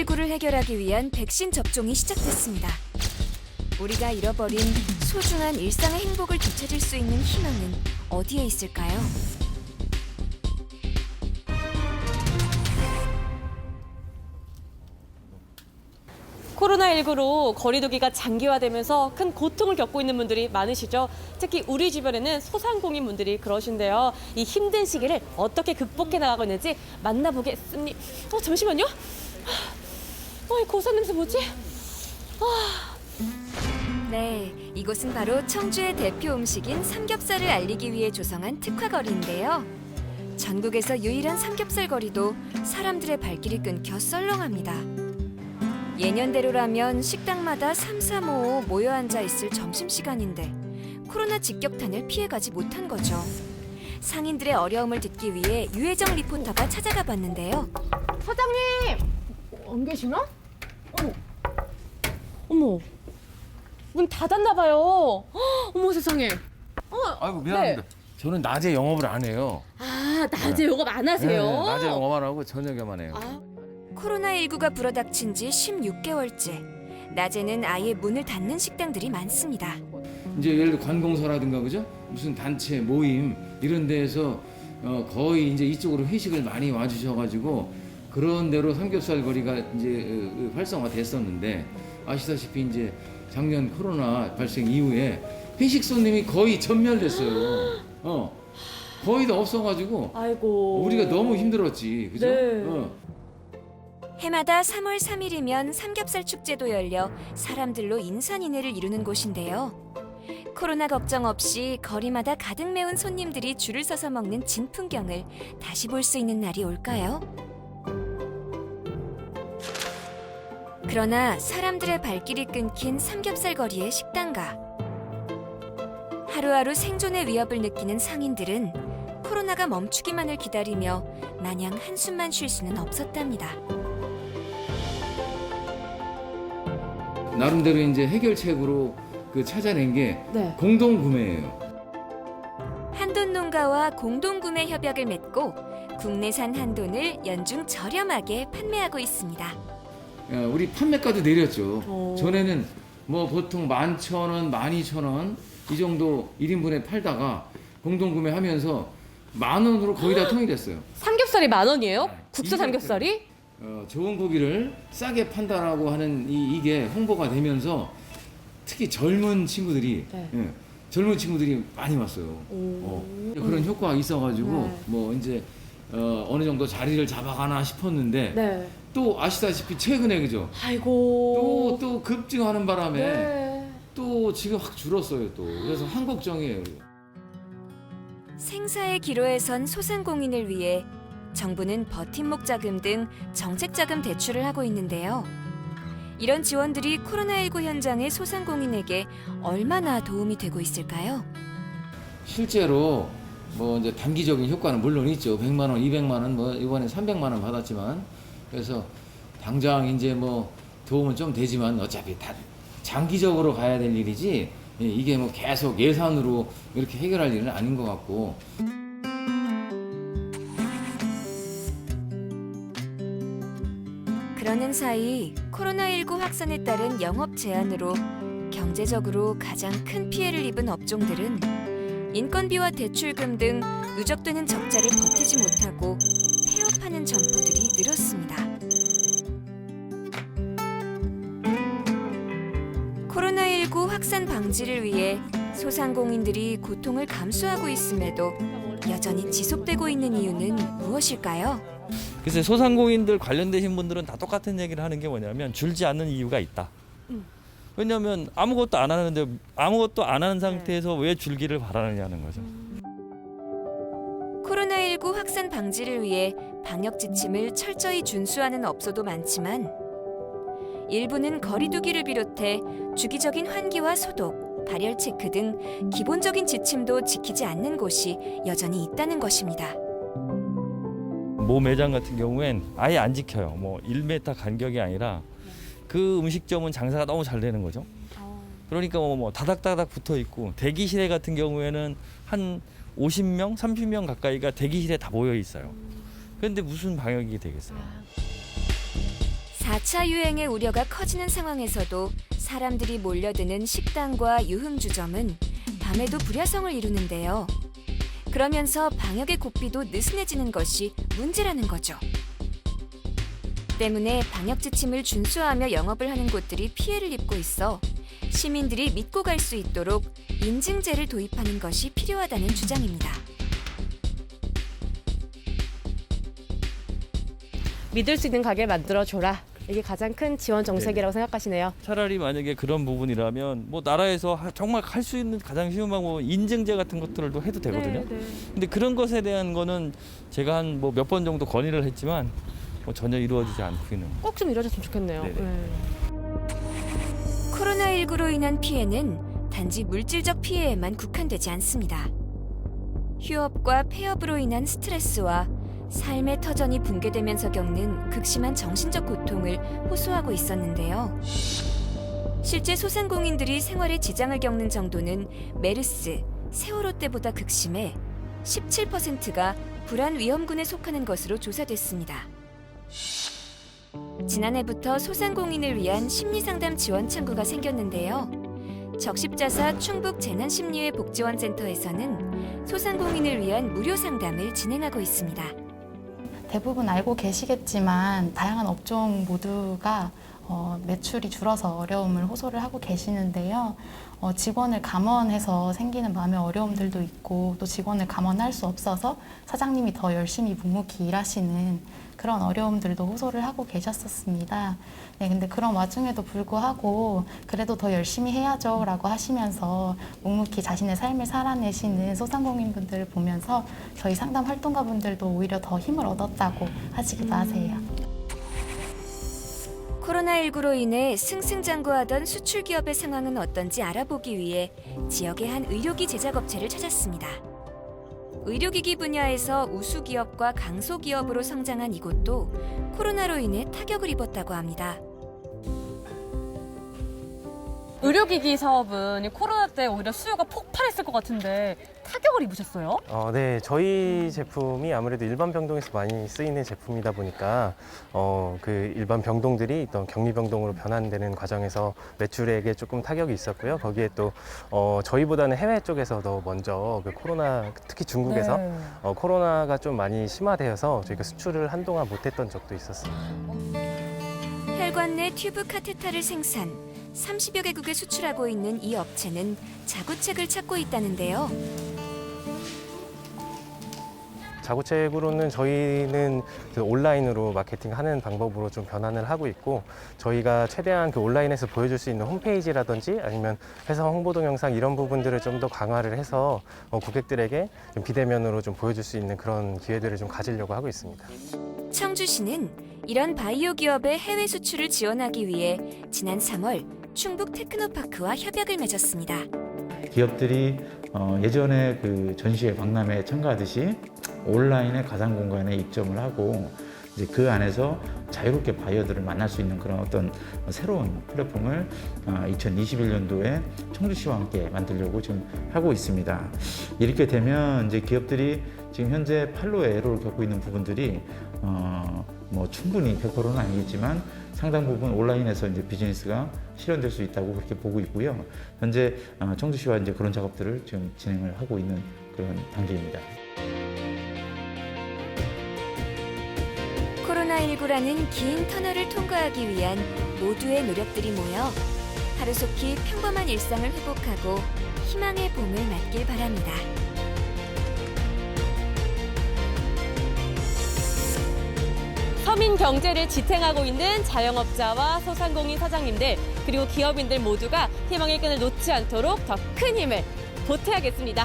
코로나19를 해결하기 위한 백신 접종이 시작됐습니다. 우리가 잃어버린 소중한 일상의 행복을 되찾을 수 있는 희망은 어디에 있을까요? 코로나19로 거리두기가 장기화되면서 큰 고통을 겪고 있는 분들이 많으시죠. 특히 우리 주변에는 소상공인분들이 그러신데요. 이 힘든 시기를 어떻게 극복해 나가고 있는지 만나보겠습니다. 잠시만요. 이 고소한 냄새 뭐지? 네, 이곳은 바로 청주의 대표 음식인 삼겹살을 알리기 위해 조성한 특화거리인데요. 전국에서 유일한 삼겹살 거리도 사람들의 발길이 끊겨 썰렁합니다. 예년대로라면 식당마다 3, 4, 5 모여 앉아 있을 점심시간인데 코로나 직격탄을 피해가지 못한 거죠. 상인들의 어려움을 듣기 위해 유혜정 리포터가 찾아가 봤는데요. 사장님! 안 계시나? 어머, 문 닫았나 봐요. 어머 세상에. 아이고 미안합니다. 네. 저는 낮에 영업을 안 해요. 낮에 영업 안 하세요? 네, 낮에 영업만 하고 저녁에만 해요. 코로나19가 불어닥친 지 16개월째. 낮에는 아예 문을 닫는 식당들이 많습니다. 이제 예를 들어 관공서라든가 그죠? 무슨 단체 모임 이런 데에서 거의 이제 이쪽으로 회식을 많이 와주셔가지고 그런 대로 삼겹살 거리가 이제 활성화됐었는데 아시다시피 이제 작년 코로나 발생 이후에 회식 손님이 거의 전멸됐어요. 거의 다 없어가지고 아이고. 우리가 너무 힘들었지, 그죠? 네. 해마다 3월 3일이면 삼겹살 축제도 열려 사람들로 인산인해를 이루는 곳인데요. 코로나 걱정 없이 거리마다 가득 메운 손님들이 줄을 서서 먹는 진풍경을 다시 볼 수 있는 날이 올까요? 그러나 사람들의 발길이 끊긴 삼겹살 거리의 식당가. 하루하루 생존의 위협을 느끼는 상인들은 코로나가 멈추기만을 기다리며 마냥 한숨만 쉴 수는 없었답니다. 나름대로 이제 해결책으로 찾아낸 게 네. 공동 구매예요. 한돈 농가와 공동구매 협약을 맺고 국내산 한돈을 연중 저렴하게 판매하고 있습니다. 우리 판매가도 내렸죠. 오. 전에는 뭐 보통 11,000원, 12,000원 이 정도 1인분에 팔다가 공동 구매하면서 10,000원으로 거의 다 통일했어요. 삼겹살이 10,000원이에요? 국수 이게 삼겹살이? 좋은 고기를 싸게 판다라고 하는 이게 홍보가 되면서 특히 젊은 친구들이 네. 젊은 친구들이 많이 왔어요. 그런 효과가 있어가지고 네. 뭐 이제 어느 정도 자리를 잡아가나 싶었는데 네. 또 아시다시피 최근에 그죠? 아이고. 또 급증하는 바람에 네. 또 지금 확 줄었어요 또. 그래서 한 걱정이에요. 생사의 기로에 선 소상공인을 위해 정부는 버팀목 자금 등 정책 자금 대출을 하고 있는데요. 이런 지원들이 코로나19 현장의 소상공인에게 얼마나 도움이 되고 있을까요? 실제로 뭐 이제 단기적인 효과는 물론 있죠. 100만 원, 200만 원, 뭐 이번에 300만 원 받았지만 그래서 당장 이제 뭐 도움은 좀 되지만 어차피 다 장기적으로 가야 될 일이지 이게 뭐 계속 예산으로 이렇게 해결할 일은 아닌 것 같고. 그러는 사이 코로나19 확산에 따른 영업 제한으로 경제적으로 가장 큰 피해를 입은 업종들은 인건비와 대출금 등 누적되는 적자를 버티지 못하고 폐업하는 점포들이 늘었습니다. 코로나19 확산 방지를 위해 소상공인들이 고통을 감수하고 있음에도 여전히 지속되고 있는 이유는 무엇일까요? 글쎄 소상공인들 관련되신 분들은 다 똑같은 얘기를 하는 게 뭐냐면 줄지 않는 이유가 있다. 왜냐하면 아무것도 안 하는데 아무것도 안 하는 상태에서 왜 줄기를 바라느냐는 거죠. 코로나19 확산 방지를 위해 방역 지침을 철저히 준수하는 업소도 많지만 일부는 거리두기를 비롯해 주기적인 환기와 소독, 발열 체크 등 기본적인 지침도 지키지 않는 곳이 여전히 있다는 것입니다. 모 매장 같은 경우엔 아예 안 지켜요. 뭐 1m 간격이 아니라 그 음식점은 장사가 너무 잘 되는 거죠. 그러니까 뭐 다닥다닥 붙어 있고 대기실에 같은 경우에는 한 50명, 30명 가까이가 대기실에 다 모여 있어요. 그런데 무슨 방역이 되겠어요? 4차 유행의 우려가 커지는 상황에서도 사람들이 몰려드는 식당과 유흥주점은 밤에도 불야성을 이루는데요. 그러면서 방역의 고삐도 느슨해지는 것이 문제라는 거죠. 때문에 방역 지침을 준수하며 영업을 하는 곳들이 피해를 입고 있어 시민들이 믿고 갈 수 있도록 인증제를 도입하는 것이 필요하다는 주장입니다. 믿을 수 있는 가게 만들어줘라. 이게 가장 큰 지원 정책이라고 생각하시네요. 차라리 만약에 그런 부분이라면 뭐 나라에서 정말 할 수 있는 가장 쉬운 방법은 인증제 같은 것들도 해도 되거든요. 근데 그런 것에 대한 거는 제가 한 뭐 몇 번 정도 건의를 했지만 뭐 전혀 이루어지지 않고 있는. 꼭 좀 이루어졌으면 좋겠네요. 네네. 코로나19로 인한 피해는 단지 물질적 피해에만 국한되지 않습니다. 휴업과 폐업으로 인한 스트레스와 삶의 터전이 붕괴되면서 겪는 극심한 정신적 고통을 호소하고 있었는데요. 실제 소상공인들이 생활에 지장을 겪는 정도는 메르스, 세월호 때보다 극심해 17%가 불안 위험군에 속하는 것으로 조사됐습니다. 지난해부터 소상공인을 위한 심리상담 지원 창구가 생겼는데요. 적십자사 충북 재난심리회 복지원센터에서는 소상공인을 위한 무료 상담을 진행하고 있습니다. 대부분 알고 계시겠지만 다양한 업종 모두가 매출이 줄어서 어려움을 호소를 하고 계시는데요. 직원을 감원해서 생기는 마음의 어려움들도 있고 또 직원을 감원할 수 없어서 사장님이 더 열심히 묵묵히 일하시는 그런 어려움들도 호소를 하고 계셨었습니다. 네, 근데 그런 와중에도 불구하고 그래도 더 열심히 해야죠 라고 하시면서 묵묵히 자신의 삶을 살아내시는 소상공인분들을 보면서 저희 상담 활동가분들도 오히려 더 힘을 얻었다고 하시기도 하세요. 코로나19로 인해 승승장구하던 수출 기업의 상황은 어떤지 알아보기 위해 지역의 한 의료기 제작업체를 찾았습니다. 의료기기 분야에서 우수 기업과 강소 기업으로 성장한 이곳도 코로나로 인해 타격을 입었다고 합니다. 의료기기 사업은 코로나 때 오히려 수요가 폭발했을 것 같은데 타격을 입으셨어요? 네, 저희 제품이 아무래도 일반 병동에서 많이 쓰이는 제품이다 보니까 그 일반 병동들이 어떤 격리 병동으로 변환되는 과정에서 매출액에 조금 타격이 있었고요. 거기에 또 저희보다는 해외 쪽에서 더 먼저 그 코로나, 특히 중국에서 코로나가 좀 많이 심화되어서 저희가 수출을 한동안 못했던 적도 있었습니다. 혈관 내 튜브 카테터를 생산, 30여 개국에 수출하고 있는 이 업체는 자구책을 찾고 있다는데요. 자구책으로는 저희는 그 온라인으로 마케팅하는 방법으로 좀 변환을 하고 있고 저희가 최대한 그 온라인에서 보여줄 수 있는 홈페이지라든지 아니면 회사 홍보 동영상 이런 부분들을 좀 더 강화를 해서 고객들에게 좀 비대면으로 좀 보여줄 수 있는 그런 기회들을 좀 가지려고 하고 있습니다. 청주시는 이런 바이오 기업의 해외 수출을 지원하기 위해 지난 3월 충북 테크노파크와 협약을 맺었습니다. 기업들이 예전에 그 전시회 박람회에 참가하듯이 온라인의 가상 공간에 입점을 하고 이제 그 안에서 자유롭게 바이어들을 만날 수 있는 그런 어떤 새로운 플랫폼을 2021년도에 청주시와 함께 만들려고 지금 하고 있습니다. 이렇게 되면 이제 기업들이 지금 현재 판로에 애로를 겪고 있는 부분들이 뭐 충분히 100%는 아니겠지만 상당 부분 온라인에서 이제 비즈니스가 실현될 수 있다고 그렇게 보고 있고요. 현재 청주시와 이제 그런 작업들을 지금 진행을 하고 있는 그런 단계입니다. 코로나19라는 긴 터널을 통과하기 위한 모두의 노력들이 모여 하루속히 평범한 일상을 회복하고 희망의 봄을 맞길 바랍니다. 서민 경제를 지탱하고 있는 자영업자와 소상공인 사장님들 그리고 기업인들 모두가 희망의 끈을 놓지 않도록 더 큰 힘을 보태야겠습니다.